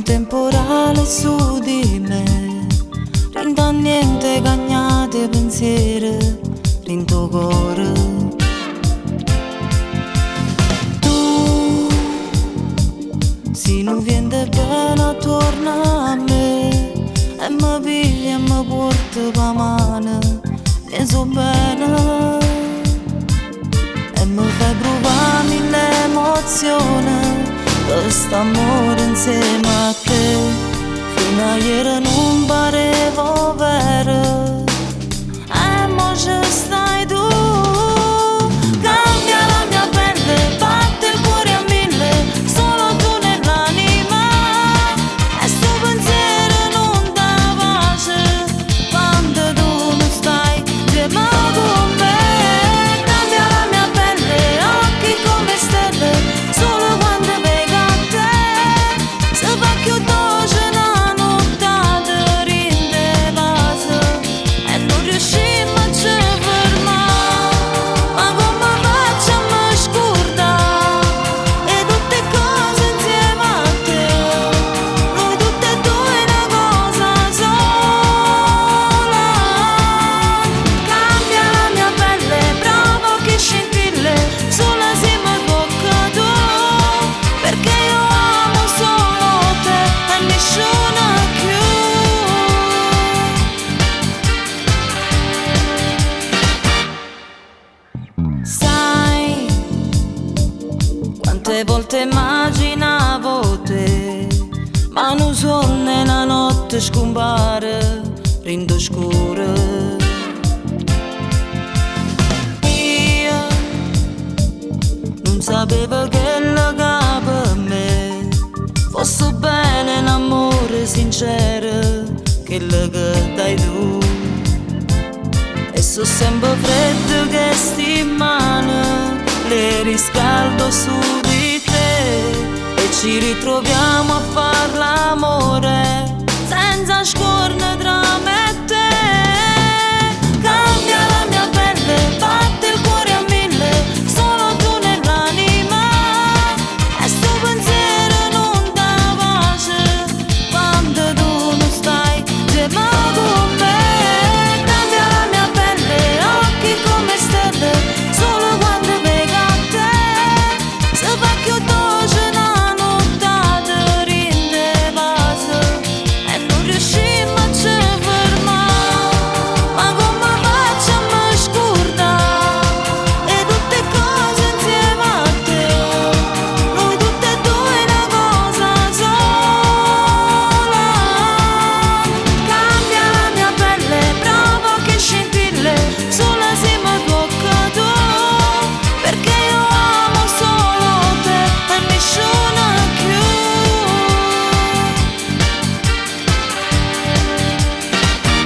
temporale su di me, rinda niente cagnate pensieri, rinto cuore. Tu, se non vieni bene, torna a me e mi piglia e mi porta per mano, ne so bene, e mi fai provare mille emozioni. Quest'amore insieme a te fino a ieri non pareva vero, e mo ci stai tu. Cambia la mia pelle, batte il cuore a mille, solo tu nell'anima, e sto pensiero non dà pace quando tu non stai insieme con me. Cambia la mia pelle, occhi come stelle, solo quando quante volte immaginavo te, ma non so nella notte scompare, rindo scuro. Io non sapevo che la per me fosse bene un amore sincero, che lo che dai tu. E so sempre freddo che sti in mano, le riscaldo su di te, e ci ritroviamo a far l'amore